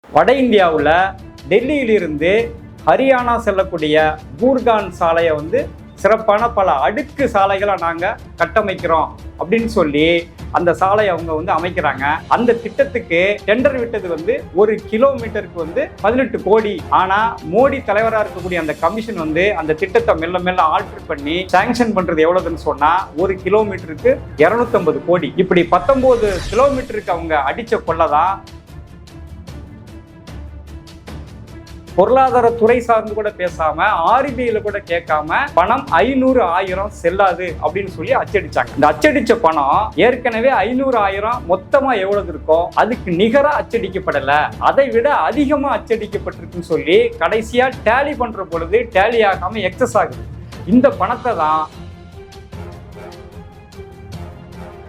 வட இந்தியாவில் டெல்லியிலிருந்து ஹரியானா செல்லக்கூடிய கூர்கான் சாலையை வந்து சிறப்பான பல அடுக்கு சாலைகளை நாங்கள் கட்டமைக்கிறோம் அப்படின்னு சொல்லி அந்த சாலையை அவங்க வந்து அமைக்கிறாங்க. அந்த திட்டத்துக்கு டெண்டர் விட்டது வந்து 1 கிலோமீட்டருக்கு வந்து 18 கோடி. ஆனால் மோடி தலைவராக இருக்கக்கூடிய அந்த கமிஷன் வந்து அந்த திட்டத்தை மெல்ல மெல்ல ஆல்டர் பண்ணி சாங்ஷன் பண்றது எவ்வளவுன்னு சொன்னா 1 கிலோமீட்டருக்கு 250 கோடி. இப்படி 19 கிலோமீட்டருக்கு அவங்க அடிச்ச கொள்ளதான் பொருளாதாரத்துறை சார்ந்து கூட பேசாம RBIல கூட கேட்காம பணம் 500 1000 செல்லாது அப்படின்னு சொல்லி அச்சடிச்சாங்க. இந்த அச்சடிச்ச பணம் ஏற்கனவே 500 1000 மொத்தமா எவ்வளவு இருக்கோ அதுக்கு நிகரா அச்சடிக்கப்படல, அதை விட அதிகமா அச்சடிக்கப்பட்டிருக்குன்னு சொல்லி கடைசியா டேலி பண்ற பொழுது டேலி ஆகாம எக்ஸஸ் ஆகுது. இந்த பணத்தை தான்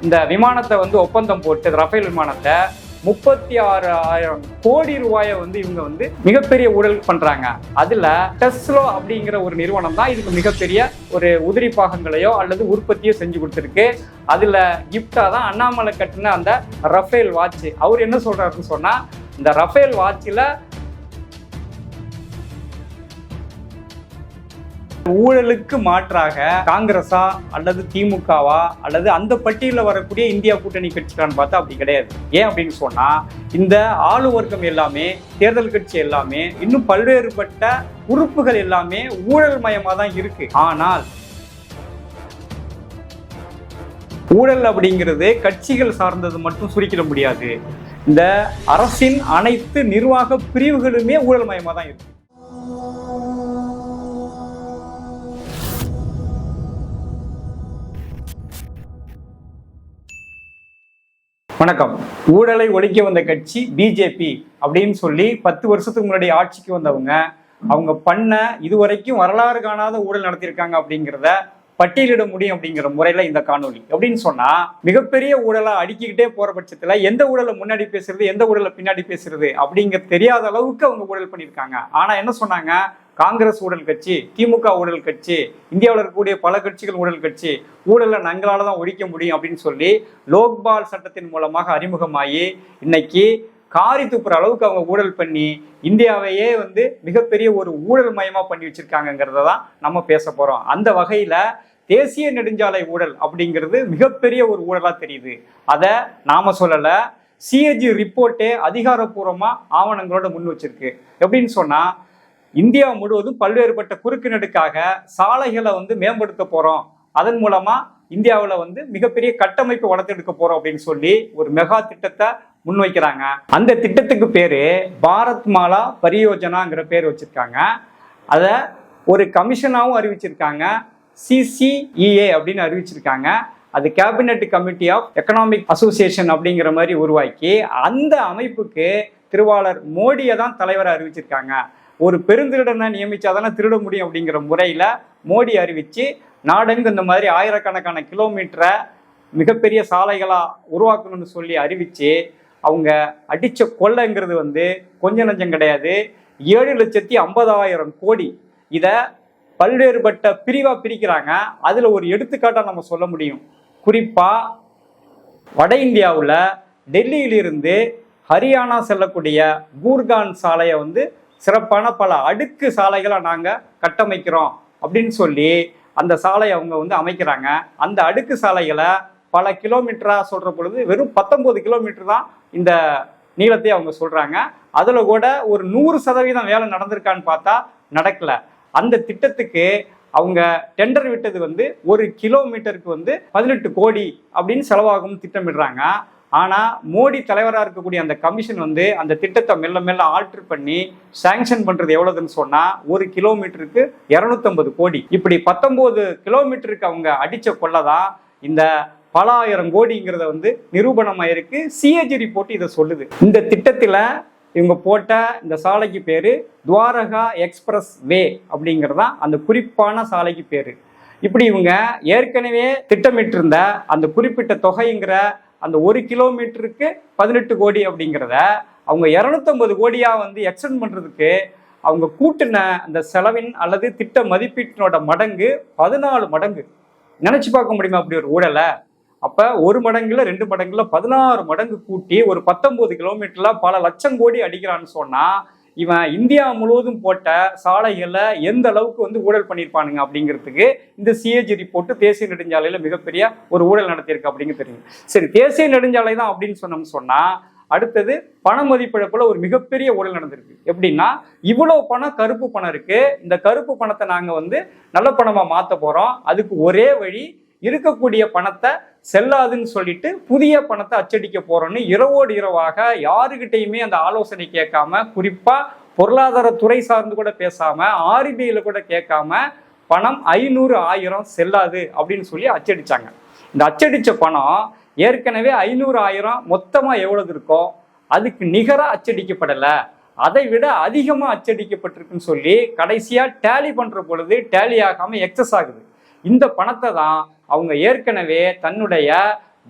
இந்த விமானத்தை வந்து ஒப்பந்தம் போட்டு ரஃபேல் விமானத்தை 36,000 கோடி ரூபாயை வந்து இவங்க வந்து மிகப்பெரிய ஊழல் பண்றாங்க. அதுல டெஸ்லா அப்படிங்கிற ஒரு நிறுவனம் தான் இதுக்கு மிகப்பெரிய ஒரு உதிரி பாகங்களையோ அல்லது உற்பத்தியோ செஞ்சு கொடுத்துருக்கு. அதுல கிஃப்டா தான் அண்ணாமலை கட்டின அந்த ரஃபேல் வாட்ச். அவர் என்ன சொல்றாருன்னு சொன்னா, இந்த ரஃபேல் வாட்சில் ஊழலுக்கு மாற்றாக காங்கிரஸா அல்லது திமுகவா அல்லது அந்த பட்டியலில் வரக்கூடிய இந்தியா கூட்டணி கட்சிகளான்னு பார்த்தா அப்படி கிடையாது. ஏன் அப்படின்னு சொன்னா, இந்த ஆளு வர்க்கம் எல்லாமே, தேர்தல் கட்சி எல்லாமே, இன்னும் பல்வேறுபட்ட உறுப்புகள் எல்லாமே ஊழல் மயமா தான் இருக்கு. ஆனால் ஊழல் அப்படிங்கிறது கட்சிகள் சார்ந்தது மட்டும் சுருக்கிட முடியாது. இந்த அரசின் அனைத்து நிர்வாக பிரிவுகளுமே ஊழல் மயமா தான் இருக்கு. வணக்கம். ஊழலை ஒழிக்க வந்த கட்சி பிஜேபி அப்படின்னு சொல்லி 10 வருஷத்துக்கு முன்னாடி ஆட்சிக்கு வந்தவங்க அவங்க பண்ண இதுவரைக்கும் வரலாறு காணாத ஊழல் நடத்தியிருக்காங்க அப்படிங்கிறத பட்டியலிட முடியும் அப்படிங்கிற முறையில இந்த காணொலி. அப்படின்னு சொன்னா, மிகப்பெரிய ஊழலை அடுக்கிக்கிட்டே போற பட்சத்துல எந்த ஊழலை முன்னாடி பேசுறது எந்த ஊழலை பின்னாடி பேசுறது அப்படிங்கிற தெரியாத அளவுக்கு அவங்க ஊழல் பண்ணியிருக்காங்க. ஆனா என்ன சொன்னாங்க, காங்கிரஸ் ஊழல் கட்சி, திமுக ஊழல் கட்சி, இந்தியாவில் இருக்கக்கூடிய பல கட்சிகள் ஊழல் கட்சி, ஊழலை நாங்களால தான் ஒழிக்க முடியும் அப்படின்னு சொல்லி லோக்பால் சட்டத்தின் மூலமாக அறிமுகமாகி இன்னைக்கு காரி துப்புற அளவுக்கு அவங்க ஊழல் பண்ணி இந்தியாவையே வந்து மிகப்பெரிய ஒரு ஊழல் மயமா பண்ணி வச்சிருக்காங்கிறத தான் நம்ம பேச போறோம். அந்த வகையில தேசிய நெடுஞ்சாலை ஊழல் அப்படிங்கிறது மிகப்பெரிய ஒரு ஊழலா தெரியுது. அதை நாம சொல்லல, CAG ரிப்போர்ட்டே அதிகாரப்பூர்வமா ஆவணங்களோட முன் வச்சிருக்கு. எப்படின்னு சொன்னா, இந்தியா முழுவதும் பல்வேறுபட்ட குறுக்கு நெடுக்காக சாலைகளை வந்து மேம்படுத்த போறோம், அதன் மூலமா இந்தியாவில் வந்து மிகப்பெரிய கட்டமைப்பு வளர்த்தெடுக்க போறோம் அப்படின்னு சொல்லி ஒரு மெகா திட்டத்தை முன்வைக்கிறாங்க. அந்த திட்டத்துக்கு பேரு பாரத் மாலா பரியோஜனாங்கிற பேர் வச்சிருக்காங்க. அதை ஒரு கமிஷனாவும் அறிவிச்சிருக்காங்க, CCEA அப்படின்னு அறிவிச்சிருக்காங்க. அது cabinet committee of economic association அப்படிங்கிற மாதிரி உருவாக்கி அந்த அமைப்புக்கு திருவாளர் மோடியை தான் தலைவரை அறிவிச்சிருக்காங்க. ஒரு பெருந்திருடனை நியமிச்சாதானே திருட முடியும் அப்படிங்கிற முறையில மோடி அறிவிச்சு நாடெங்கு இந்த மாதிரி ஆயிரக்கணக்கான கிலோமீட்டரை மிகப்பெரிய சாலைகளா உருவாக்கணும்னு சொல்லி அறிவிச்சு அவங்க அடிச்ச கொள்ளைங்கிறது வந்து கொஞ்சம் நஞ்சம் கிடையாது, 7,50,000 கோடி. இதை பல்வேறுபட்ட பிரிவா பிரிக்கிறாங்க. அதுல ஒரு எடுத்துக்காட்டா நம்ம சொல்ல முடியும். குறிப்பா வட இந்தியாவில் டெல்லியிலிருந்து ஹரியானா செல்லக்கூடிய கூர்கான் சாலையை வந்து சிறப்பான பல அடுக்கு சாலைகளை நாங்கள் கட்டமைக்கிறோம் அப்படின்னு சொல்லி அந்த சாலையை அவங்க வந்து அமைக்கிறாங்க. அந்த அடுக்கு சாலைகளை பல கிலோமீட்டரா சொல்ற பொழுது வெறும் 19 கிலோமீட்டர் தான் இந்த நீளத்தை அவங்க சொல்றாங்க. அதுல கூட ஒரு 100% வேலை நடந்திருக்கான்னு பார்த்தா நடக்கல. அந்த திட்டத்துக்கு அவங்க டெண்டர் விட்டது வந்து 1 கிலோமீட்டருக்கு வந்து 18 கோடி அப்படின்னு செலவாகும்னு திட்டமிடுறாங்க. ஆனால் மோடி தலைவராக இருக்கக்கூடிய அந்த கமிஷன் வந்து அந்த திட்டத்தை மெல்ல மெல்ல ஆல்டர் பண்ணி சாங்ஷன் பண்ணுறது எவ்வளோதுன்னு சொன்னால் 1 கிலோமீட்டருக்கு 250 கோடி. இப்படி 19 கிலோமீட்டருக்கு அவங்க அடித்த கொள்ளதான் இந்த பல ஆயிரம் கோடிங்கிறத வந்து நிரூபணமாயிருக்கு. CAG ரிப்போர்ட் இதை சொல்லுது. இந்த திட்டத்தில் இவங்க போட்ட இந்த சாலைக்கு பேர் துவாரகா எக்ஸ்பிரஸ் வே அப்படிங்கிறதான் அந்த குறிப்பான சாலைக்கு பேர். இப்படி இவங்க ஏற்கனவே திட்டமிட்டிருந்த அந்த குறிப்பிட்ட தொகைங்கிற அந்த 1 கிலோமீட்டருக்கு 18 கோடி அப்படிங்கிறத அவங்க 250 கோடியா வந்து எக்ஸ்டெண்ட் பண்றதுக்கு அவங்க கூட்டின அந்த செலவின் அல்லது திட்ட மதிப்பீட்டினோட மடங்கு 14 மடங்கு. நினைச்சு பார்க்க முடியுமா அப்படி ஒரு ஊழலை? அப்ப 1 மடங்குல 2 மடங்குல 16 மடங்கு கூட்டி ஒரு 19 கிலோமீட்டர்ல பல லட்சம் கோடி அடிக்கிறான்னு சொன்னா இவன் இந்தியா முழுவதும் போட்ட சாலைகளை எந்த அளவுக்கு வந்து ஊழல் பண்ணியிருப்பானுங்க அப்படிங்கிறதுக்கு இந்த சிஏஜி ரிப்போர்ட் தேசிய நெடுஞ்சாலையில மிகப்பெரிய ஒரு ஊழல் நடத்தியிருக்கு அப்படிங்க தெரியும். சரி, தேசிய நெடுஞ்சாலை தான் அப்படின்னு சொன்னா அடுத்தது பண மதிப்பிழப்புல ஒரு மிகப்பெரிய ஊழல் நடந்திருக்கு. எப்படின்னா, இவ்வளவு பணம் கருப்பு பணம் இருக்கு, இந்த கருப்பு பணத்தை நாங்க வந்து நல்ல பணமா மாத்த போறோம், அதுக்கு ஒரே வழி இருக்கக்கூடிய பணத்தை செல்லாதுன்னு சொல்லிட்டு புதிய பணத்தை அச்சடிக்க போறோம்னு இரவோடு இரவாக யாருகிட்டையுமே அந்த ஆலோசனை கேட்காம, குறிப்பா பொருளாதாரத்துறை சார்ந்து கூட பேசாம, ஆர்பிஐல கூட கேட்காம பணம் 500 1000 செல்லாது அப்படின்னு சொல்லி அச்சடிச்சாங்க. இந்த அச்சடிச்ச பணம் ஏற்கனவே 500 1000 மொத்தமா எவ்வளவு இருக்கோ அதுக்கு நிகரா அச்சடிக்கப்படல, அதை விட அதிகமா அச்சடிக்கப்பட்டிருக்குன்னு சொல்லி கடைசியா டேலி பண்ற பொழுது டேலி ஆகாம எக்ஸஸ் ஆகுது. இந்த பணத்தை தான் அவங்க ஏற்கனவே தன்னுடைய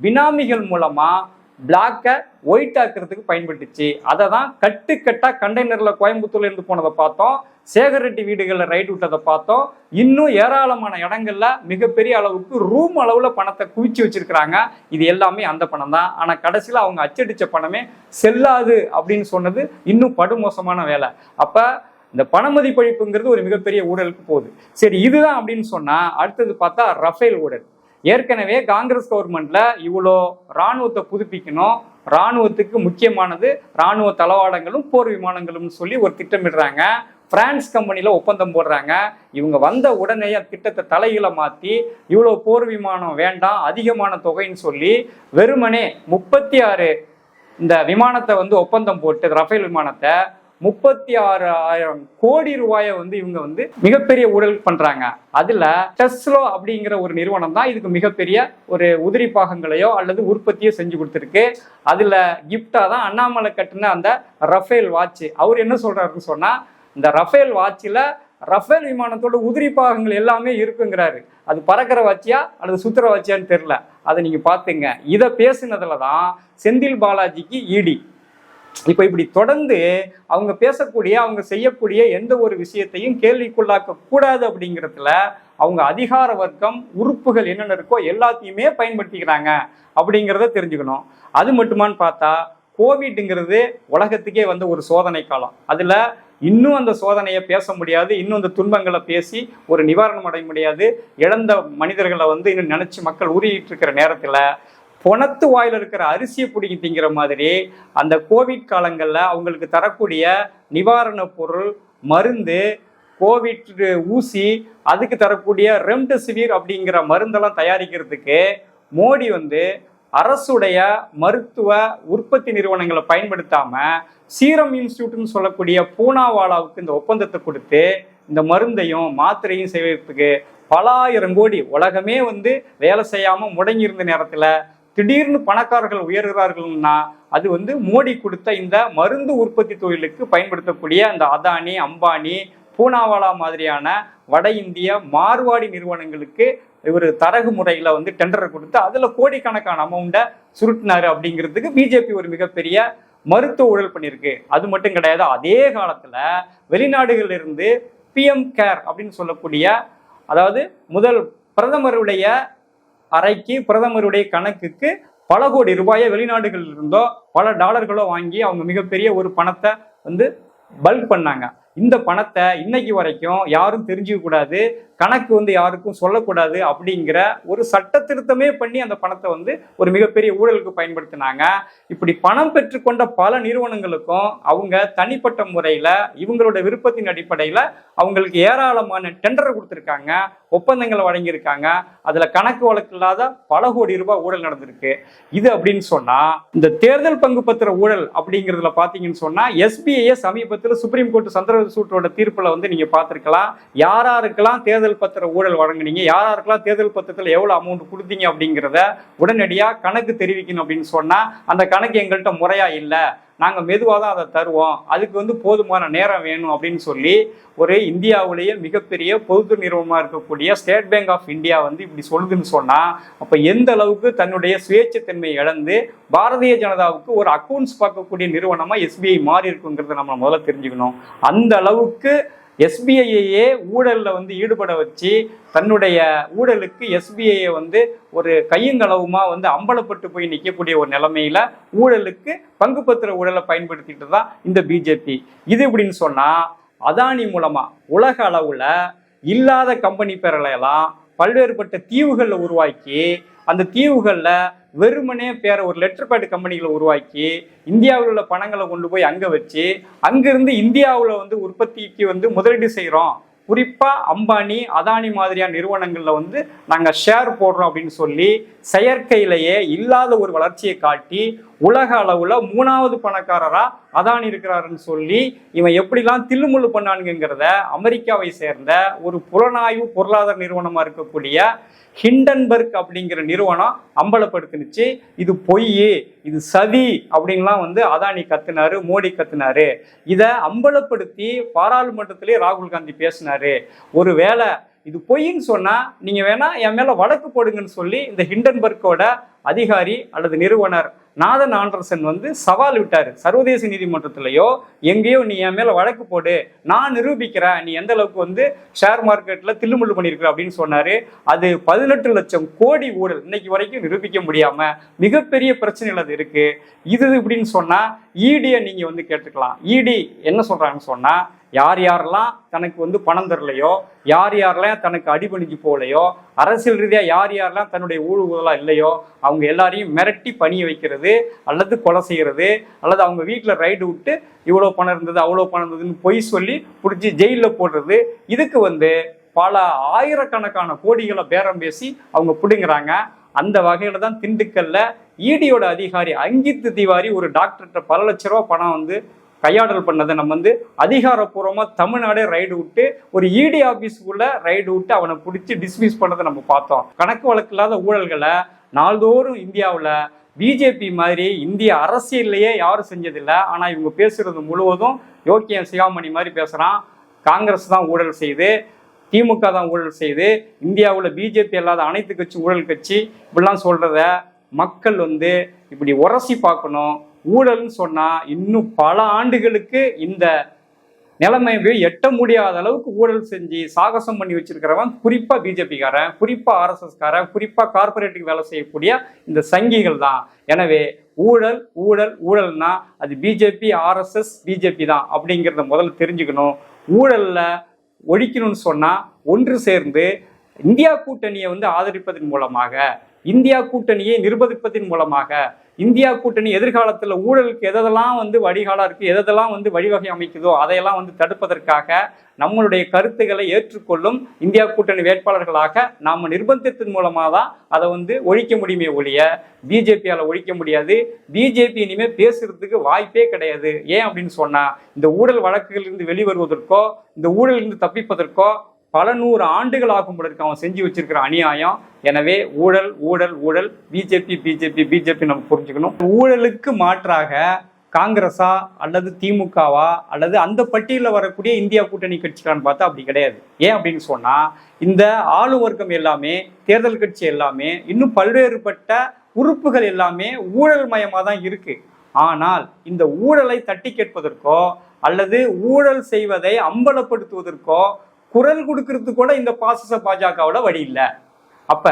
பினாமிகள் மூலமா பிளாக்க ஒயிட் ஆக்குறதுக்கு பயன்பட்டுச்சு. அதை தான் கட்டுக்கட்டா கண்டெய்னர்ல கோயம்புத்தூர்ல இருந்து போனதை பார்த்தோம், சேகர் ரெட்டி வீடுகளில் ரைடு விட்டதை பார்த்தோம், இன்னும் ஏராளமான இடங்கள்ல மிகப்பெரிய அளவுக்கு ரூம் அளவுல பணத்தை குவிச்சு வச்சிருக்கிறாங்க. இது எல்லாமே அந்த பணம் தான். ஆனா கடைசியில அவங்க அச்சடிச்ச பணமே செல்லாது அப்படின்னு சொன்னது இன்னும் படுமோசமான வேலை. அப்ப இந்த பண மதிப்பளிப்புங்கிறது ஒரு மிகப்பெரிய ஊழலுக்கு போகுது. சரி, இதுதான் அப்படின்னு சொன்னா அடுத்தது பார்த்தா ரஃபேல் ஊழல். ஏற்கனவே காங்கிரஸ் கவர்மெண்ட்ல இவ்வளோ இராணுவத்தை புதுப்பிக்கணும், இராணுவத்துக்கு முக்கியமானது இராணுவ தளவாடங்களும் போர் விமானங்களும் சொல்லி ஒரு திட்டமிடுறாங்க. பிரான்ஸ் கம்பெனில ஒப்பந்தம் போடுறாங்க. இவங்க வந்த உடனே திட்டத்தை தலையில மாத்தி இவ்வளோ போர் விமானம் வேண்டாம், அதிகமான தொகைன்னு சொல்லி வெறுமனே 36 இந்த விமானத்தை வந்து ஒப்பந்தம் போட்டு ரஃபேல் விமானத்தை 36,000 கோடி ரூபாயை வந்து இவங்க வந்து மிகப்பெரிய ஊழல் பண்றாங்க. அதுல டெஸ்லா அப்படிங்கிற ஒரு நிறுவனம் தான் இதுக்கு மிகப்பெரிய ஒரு உதிரி பாகங்களையோ அல்லது உற்பத்தியோ செஞ்சு கொடுத்துருக்கு. அதுல கிஃப்டா தான் அண்ணாமலை கட்டின அந்த ரஃபேல் வாட்ச். அவர் என்ன சொல்றாருன்னு சொன்னா, இந்த ரஃபேல் வாட்சில ரஃபேல் விமானத்தோட உதிரி பாகங்கள் எல்லாமே இருக்குங்கிறாரு. அது பறக்கிற வாட்சியா அல்லது சுத்துற வாட்சியான்னு தெரியல, அதை நீங்க பாத்துங்க. இதை பேசினதுலதான் செந்தில் பாலாஜிக்கு இடி. இப்ப இப்படி தொடர்ந்து அவங்க பேசக்கூடிய, அவங்க செய்யக்கூடிய எந்த ஒரு விஷயத்தையும் கேள்விக்குள்ளாக்க கூடாது அப்படிங்கிறதுல அவங்க அதிகார வர்க்கம் உறுப்புகள் என்னென்ன இருக்கோ எல்லாத்தையுமே பயன்படுத்திக்கிறாங்க அப்படிங்கிறத தெரிஞ்சுக்கணும். அது மட்டுமான்னு பார்த்தா கோவிட்ங்கிறது உலகத்துக்கே வந்த ஒரு சோதனை காலம். அதுல இன்னும் அந்த சோதனையை பேச முடியாது, இன்னும் அந்த துன்பங்களை பேசி ஒரு நிவாரணம் அடைய முடியாது. இழந்த மனிதர்களை வந்து இன்னும் நினைச்சு மக்கள் உருகிட்டு இருக்கிற நேரத்துல பொணத்து வாயில இருக்கிற அரிசியை பிடிங்கி திங்கிற மாதிரி அந்த கோவிட் காலங்கள்ல அவங்களுக்கு தரக்கூடிய நிவாரண பொருள், மருந்து, கோவிட் ஊசி, அதுக்கு தரக்கூடிய ரெம்டெசிவிர் அப்படிங்கிற மருந்தெல்லாம் தயாரிக்கிறதுக்கு மோடி வந்து அரசுடைய மருத்துவ உற்பத்தி நிறுவனங்களை பயன்படுத்தாம சீரம் இன்ஸ்டியூட்னு சொல்லக்கூடிய பூனாவாலாவுக்கு இந்த ஒப்பந்தத்தை கொடுத்து இந்த மருந்தையும் மாத்திரையும் செய்வதற்கு பல ஆயிரம் கோடி, உலகமே வந்து வேலை செய்யாம முடங்கி இருந்த நேரத்துல திடீர்னு பணக்காரர்கள் உயர்கிறார்கள்னா அது வந்து மோடி கொடுத்த இந்த மருந்து உற்பத்தி தொழிலுக்கு பயன்படுத்தக்கூடிய அந்த அதானி, அம்பானி, பூனாவாலா மாதிரியான வட இந்திய மார்வாடி நிறுவனங்களுக்கு இவர் தரகு முறையில வந்து டெண்டர் கொடுத்து அதுல கோடிக்கணக்கான அமௌண்ட்டை சுருட்டினாரு அப்படிங்கிறதுக்கு பிஜேபி ஒரு மிகப்பெரிய மருத்துவ ஊழல் பண்ணியிருக்கு. அது மட்டும் கிடையாது, அதே காலத்துல வெளிநாடுகளில் இருந்து பிஎம் கேர் அப்படின்னு சொல்லக்கூடிய, அதாவது முதல் பிரதமருடைய அறைக்கு, பிரதமருடைய கணக்குக்கு பல கோடி ரூபாயை வெளிநாடுகளில் இருந்தோ பல டாலர்களோ வாங்கி அவங்க மிகப்பெரிய ஒரு பணத்தை வந்து பல்க் பண்ணாங்க. இந்த பணத்தை இன்னைக்கு வரைக்கும் யாரும் தெரிஞ்சுக்க கூடாது, கணக்கு வந்து யாருக்கும் சொல்லக்கூடாது அப்படிங்கிற ஒரு சட்ட திருத்தமே பண்ணி அந்த பணத்தை வந்து ஒரு மிகப்பெரிய ஊழலுக்கு பயன்படுத்தினாங்க. இப்படி பணம் பெற்றுக்கொண்ட பல நிறுவனங்களுக்கும் அவங்க தனிப்பட்ட முறையில இவங்களோட விருப்பத்தின் அடிப்படையில அவங்களுக்கு ஏராளமான டெண்டர் கொடுத்துருக்காங்க, ஒப்பந்தங்களை வழங்கியிருக்காங்க. அதுல கணக்கு வழக்கு இல்லாத பல கோடி ரூபாய் ஊழல் நடந்திருக்கு. இது அப்படின்னு சொன்னா இந்த தேர்தல் பங்கு பத்திர ஊழல் அப்படிங்கிறதுல பாத்தீங்கன்னு சொன்னா எஸ்பிஐ சமீபத்தில் சுப்ரீம் கோர்ட் சந்திரசூட்டோட தீர்ப்புல வந்து நீங்க பார்த்திருக்கலாம். யாராருக்கெல்லாம் தேர்தல் பத்திர ஊழல் வழங்குனீங்க, யாராருக்கெல்லாம் தேர்தல் பத்திரத்தில் எவ்வளவு அமௌண்ட் கொடுத்தீங்க அப்படிங்கிறத உடனடியா கணக்கு தெரிவிக்கணும் அப்படின்னு சொன்னா அந்த கணக்கு எங்கள்கிட்ட முறையா இல்லை, நாங்க மெதுவாக தான் அதை தருவோம், அதுக்கு வந்து போதுமான நேரம் வேணும் அப்படின்னு சொல்லி ஒரு இந்தியாவிலேயே மிகப்பெரிய பொது நிறுவனமா இருக்கக்கூடிய ஸ்டேட் பேங்க் ஆஃப் இந்தியா வந்து இப்படி சொல்லுதுன்னு சொன்னா அப்ப எந்த அளவுக்கு தன்னுடைய சுயேட்சைத்தன்மையை இழந்து பாரதிய ஜனதாவுக்கு ஒரு அக்கௌண்ட்ஸ் பார்க்கக்கூடிய நிறுவனமா எஸ்பிஐ மாறி இருக்குங்கிறத நம்ம முதல்ல தெரிஞ்சுக்கணும். அந்த அளவுக்கு எஸ்பிஐயே ஊழல்ல வந்து ஈடுபட வச்சு தன்னுடைய ஊழலுக்கு எஸ்பிஐயை வந்து ஒரு கையங்களவுமா வந்து அம்பலப்பட்டு போய் நிற்கக்கூடிய ஒரு நிலைமையில ஊழலுக்கு பங்கு பத்திர ஊழலை பயன்படுத்திட்டு தான் இந்த பிஜேபி. இது எப்படின்னு சொன்னா, அதானி மூலமா உலக அளவுல இல்லாத கம்பெனி பேர்களை எல்லாம் பல்வேறுபட்ட தீவுகள்ல உருவாக்கி, அந்த தீவுகள்ல வெறுமனே பேர ஒரு லெட்டர் பேட் கம்பெனிகளை உருவாக்கி இந்தியாவில் உள்ள பணங்களை கொண்டு போய் அங்க வச்சு அங்கிருந்து இந்தியாவில் வந்து உற்பத்திக்கு வந்து முதலீடு செய்யறோம், குறிப்பா அம்பானி அதானி மாதிரியான நிறுவனங்கள்ல வந்து நாங்க ஷேர் போடுறோம் அப்படின்னு சொல்லி செயற்கையிலேயே இல்லாத ஒரு வளர்ச்சியை காட்டி உலக அளவுல 3வது பணக்காரரா அதானி இருக்கிறாருன்னு சொல்லி இவன் எப்படிலாம் தில்லுமுள்ளு பண்ணானுங்கிறத அமெரிக்காவை சேர்ந்த ஒரு புலனாய்வு பொருளாதார நிறுவனமா இருக்கக்கூடிய ஹிண்டன்பர்க் அப்படிங்கிற நிறுவனம் அம்பலப்படுத்தினுச்சு. இது பொய், இது சதி அப்படின்லாம் வந்து அதானி கத்துனாரு, மோடி கத்துனாரு. இதை அம்பலப்படுத்தி பாராளுமன்றத்திலே ராகுல் காந்தி பேசினாரு. ஒரு வேளை இது பொய்ன்னு சொன்னா நீங்க வேணா என் மேல வழக்கு போடுங்கன்னு சொல்லி இந்த ஹிண்டன்பர்க்கோட அதிகாரி அல்லது நிறுவனர் நாதன் ஆண்டர்சன் வந்து சவால் விட்டாரு. சர்வதேச நீதிமன்றத்திலேயோ எங்கேயோ நீ என் மேல வழக்கு போடு, நான் நிரூபிக்கிறேன் நீ எந்த அளவுக்கு வந்து ஷேர் மார்க்கெட்ல தில்லுமுள்ளு பண்ணிருக்கிற அப்படின்னு சொன்னாரு. அது 18 லட்சம் கோடி ஊழல் இன்னைக்கு வரைக்கும் நிரூபிக்க முடியாம மிகப்பெரிய பிரச்சனைகள் அது இருக்கு. இது இப்படின்னு சொன்னா இடியை நீங்க வந்து கேட்டுக்கலாம். இடி என்ன சொல்றாங்கன்னு சொன்னா, யார் யாரெல்லாம் தனக்கு வந்து பணம் தரலையோ, யார் யாரெல்லாம் தனக்கு அடிபணிஞ்சு போகலையோ, அரசியல் ரீதியாக யார் யாரெல்லாம் தன்னுடைய ஊழலாம் இல்லையோ அவங்க எல்லாரையும் மிரட்டி பணிய வைக்கிறது அல்லது கொலை செய்கிறது அல்லது அவங்க வீட்டில் ரைடு விட்டு இவ்வளோ பணம் இருந்தது அவ்வளோ பணம் இருந்ததுன்னு பொய் சொல்லி பிடிச்சி ஜெயிலில் போடுறது. இதுக்கு வந்து பல ஆயிரக்கணக்கான கோடிகளை பேரம் பேசி அவங்க பிடுங்குறாங்க. அந்த வகையில தான் திண்டுக்கல்ல இடியோட அதிகாரி அங்கித் திவாரி ஒரு டாக்டர்கிட்ட பல லட்ச ரூபா பணம் வந்து கையாடல் பண்ணதை நம்ம வந்து அதிகாரப்பூர்வமா தமிழ்நாடே ரைடு விட்டு ஒரு இடி ஆபீஸ்க்குள்ள ரைடு விட்டு அவனை பிடிச்சி டிஸ்மிஸ் பண்ணதை நம்ம பார்த்தோம். கணக்கு வழக்கு இல்லாத ஊழல்களை நாள்தோறும் இந்தியாவில் பிஜேபி மாதிரி இந்திய அரசியல்லையே யாரும் செஞ்சதில்லை. ஆனா இவங்க பேசுறது முழுவதும் யோக்கியம் சிகாமணி மாதிரி பேசுறான். காங்கிரஸ் தான் ஊழல் செய்து, திமுக தான் ஊழல் செய்து, இந்தியாவில் பிஜேபி இல்லாத அனைத்து கட்சி ஊழல் கட்சி இப்படிலாம் சொல்றத மக்கள் வந்து இப்படி உரசி பார்க்கணும். ஊழல்னு சொன்னா இன்னும் பல ஆண்டுகளுக்கு இந்த நிலைமையை எட்ட முடியாத அளவுக்கு ஊழல் செஞ்சு சாகசம் பண்ணி வச்சிருக்கிறவன் குறிப்பா பிஜேபிக்காரன், குறிப்பா ஆர்எஸ்எஸ்காரன், குறிப்பா கார்பரேட்டுக்கு வேலை செய்யக்கூடிய இந்த சங்கிகள் தான். எனவே ஊழல் ஊழல் ஊழல்னா அது பிஜேபி ஆர்எஸ்எஸ் பிஜேபி தான் அப்படிங்கிறத முதல்ல தெரிஞ்சுக்கணும். ஊழல்ல ஒழிக்கணும்னு சொன்னா ஒன்று சேர்ந்து இந்தியா கூட்டணியை வந்து ஆதரிப்பதன் மூலமாக, இந்தியா கூட்டணியை நிர்பந்திப்பதன் மூலமாக, இந்தியா கூட்டணி எதிர்காலத்தில் ஊழலுக்கு எதெல்லாம் வந்து வடிகாலா இருக்கு, எதெல்லாம் வந்து வழிவகை அமைக்குதோ அதையெல்லாம் வந்து தடுப்பதற்காக நம்மளுடைய கருத்துக்களை ஏற்றுக்கொள்ளும் இந்தியா கூட்டணி வேட்பாளர்களாக நாம நிர்பந்தத்தின் மூலமாக தான் அதை வந்து ஒழிக்க முடியுமே ஒழிய பிஜேபியால ஒழிக்க முடியாது. பிஜேபி இனிமே பேசுறதுக்கு வாய்ப்பே கிடையாது. ஏன் அப்படின்னு சொன்னா, இந்த ஊழல் வழக்குகளிலிருந்து வெளிவருவதற்கோ இந்த ஊழலிருந்து தப்பிப்பதற்கோ பல 100 ஆண்டுகள் ஆகும் பொழுது அவன் செஞ்சு வச்சிருக்கிற அநியாயம். எனவே ஊழல் ஊழல் ஊழல், பிஜேபி பிஜேபி பிஜேபி நம்ம புரிஞ்சுக்கணும். ஊழலுக்கு மாற்றாக காங்கிரஸா அல்லது திமுகவா அல்லது அந்த பட்டியலில் வரக்கூடிய இந்தியா கூட்டணி கட்சிகளான்னு பார்த்தா அப்படி கிடையாது. ஏன் அப்படின்னு சொன்னா, இந்த ஆளும் வர்க்கம் எல்லாமே, தேர்தல் கட்சி எல்லாமே, இன்னும் பல்வேறுபட்ட உறுப்புகள் எல்லாமே ஊழல் மயமா தான் இருக்கு. ஆனால் இந்த ஊழலை தட்டி கேட்பதற்கோ அல்லது ஊழல் செய்வதை அம்பலப்படுத்துவதற்கோ குரல் கொடுக்கறது கூட இந்த பாசிச பாஜகவில் வழி இல்லை. அப்ப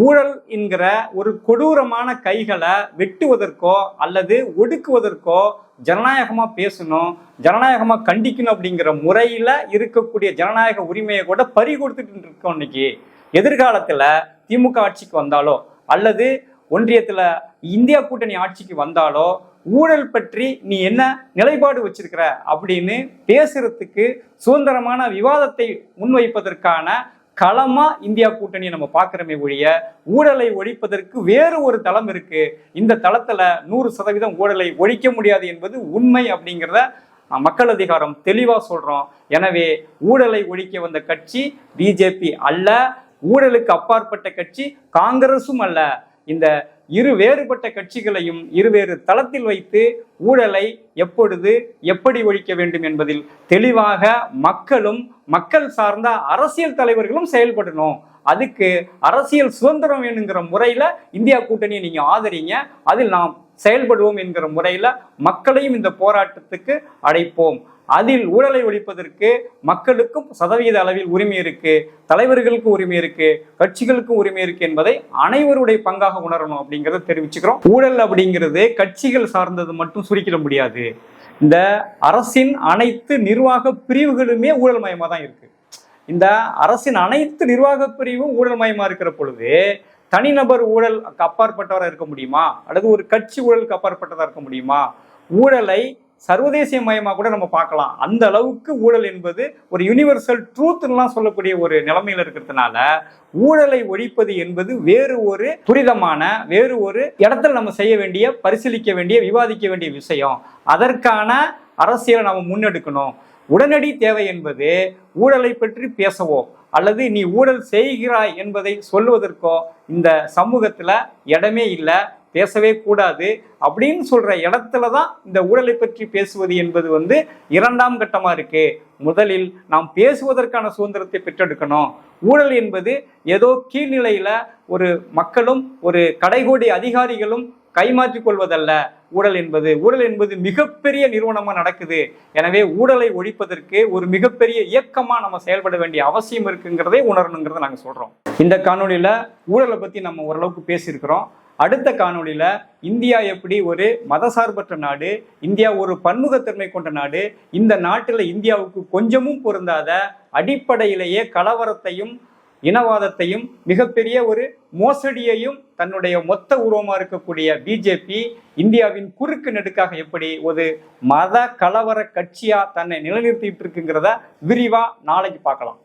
ஊழல் என்கிற ஒரு கொடூரமான கைகளை வெட்டுவதற்கோ அல்லது ஒடுக்குவதற்கோ ஜனநாயகமா பேசணும், ஜனநாயகமா கண்டிக்கணும் அப்படிங்கிற முறையில இருக்கக்கூடிய ஜனநாயக உரிமையை கூட பறி கொடுத்துட்டு இருக்கோம். இன்னைக்கு எதிர்காலத்துல திமுக ஆட்சிக்கு வந்தாலோ அல்லது ஒன்றியத்துல இந்தியா கூட்டணி ஆட்சிக்கு வந்தாலோ ஊழல் பற்றி நீ என்ன நிலைப்பாடு வச்சிருக்கிற அப்படின்னு பேசுறதுக்கு சுதந்திரமான விவாதத்தை முன்வைப்பதற்கான களமா இந்தியா கூட்டணியை நம்ம பார்க்கிறோமே ஒழிய ஊழலை ஒழிப்பதற்கு வேறு ஒரு தளம் இருக்கு. இந்த தளத்துல 100% ஊழலை ஒழிக்க முடியாது என்பது உண்மை அப்படிங்கிறத மக்கள் அதிகாரம் தெளிவா சொல்றோம். எனவே ஊழலை ஒழிக்க வந்த கட்சி பிஜேபி அல்ல, ஊழலுக்கு அப்பாற்பட்ட கட்சி காங்கிரஸும் அல்ல. இந்த இரு வேறுபட்ட கட்சிகளையும் இருவேறு தளத்தில் வைத்து ஊழலை எப்பொழுது எப்படி ஒழிக்க வேண்டும் என்பதில் தெளிவாக மக்களும் மக்கள் சார்ந்த அரசியல் தலைவர்களும் செயல்படணும். அதுக்கு அரசியல் சுதந்திரம் வேணுங்கிற முறையில இந்தியா கூட்டணியை நீங்க ஆதரிங்க, அதில் நாம் செயல்படுவோம் என்கிற முறையில மக்களையும் இந்த போராட்டத்துக்கு அழைப்போம். அதில் ஊழலை ஒழிப்பதற்கு மக்களுக்கும் சதவீத அளவில் உரிமை இருக்கு, தலைவர்களுக்கும் உரிமை இருக்கு, கட்சிகளுக்கும் உரிமை இருக்கு என்பதை அனைவருடைய பங்காக உணரணும் அப்படிங்கிறத தெரிவிச்சுக்கிறோம். ஊழல் அப்படிங்கிறது கட்சிகள் சார்ந்தது மட்டும் சுருக்கிட முடியாது. இந்த அரசின் அனைத்து நிர்வாக பிரிவுகளுமே ஊழல் மயமா தான் இருக்கு. இந்த அரசின் அனைத்து நிர்வாக பிரிவும் ஊழல் மயமா இருக்கிற பொழுது தனிநபர் ஊழல் அப்பாற்பட்டவராக இருக்க முடியுமா, அல்லது ஒரு கட்சி ஊழலுக்கு அப்பாற்பட்டதாக இருக்க முடியுமா? ஊழலை சர்வதேசிய மயமாக கூட நம்ம பார்க்கலாம். அந்த அளவுக்கு ஊழல் என்பது ஒரு யூனிவர்சல் ட்ரூத்லாம் சொல்லக்கூடிய ஒரு நிலைமையில இருக்கிறதுனால ஊழலை ஒழிப்பது என்பது வேறு ஒரு துரிதமான வேறு ஒரு இடத்துல நம்ம செய்ய வேண்டிய, பரிசீலிக்க வேண்டிய, விவாதிக்க வேண்டிய விஷயம். அதற்கான அரசியலை நம்ம முன்னெடுக்கணும். உடனடி தேவை என்பது ஊழலை பற்றி பேசவோ அல்லது நீ ஊழல் செய்கிறாய் என்பதை சொல்வதற்கோ இந்த சமூகத்துல இடமே இல்லை, பேசவே கூடாது அப்படின்னு சொல்ற இடத்துல தான் இந்த ஊழலை பற்றி பேசுவது என்பது இரண்டாம் கட்டமா இருக்கு. முதலில் நாம் பேசுவதற்கான சுதந்திரத்தை பெற்றெடுக்கணும். ஊழல் என்பது ஏதோ கீழ்நிலையில ஒரு மக்களும் ஒரு கடைகோடி அதிகாரிகளும் கைமாற்றிக் கொள்வதல்ல. ஊழல் என்பது மிகப்பெரிய நிறுவனமா நடக்குது. எனவே ஊழலை ஒழிப்பதற்கு ஒரு மிகப்பெரிய இயக்கமா நம்ம செயல்பட வேண்டிய அவசியம் இருக்குங்கிறதை உணரணுங்கிறத நாங்க சொல்றோம். இந்த காணொலியில ஊழலை பத்தி நம்ம ஓரளவுக்கு பேசியிருக்கிறோம். அடுத்த காணொலியில இந்தியா எப்படி ஒரு மதசார்பற்ற நாடு, இந்தியா ஒரு பன்முகத்தன்மை கொண்ட நாடு, இந்த நாட்டில் இந்தியாவுக்கு கொஞ்சமும் பொருந்தாத அடிப்படையிலேயே கலவரத்தையும் இனவாதத்தையும் மிகப்பெரிய ஒரு மோசடியையும் தன்னுடைய மொத்த உருவமா இருக்கக்கூடிய பிஜேபி இந்தியாவின் குறுக்கு நெடுக்காக எப்படி ஒரு மத கலவர கட்சியா தன்னை நிலைநிறுத்திட்டு இருக்குங்கிறத விரிவா நாளைக்கு பார்க்கலாம்.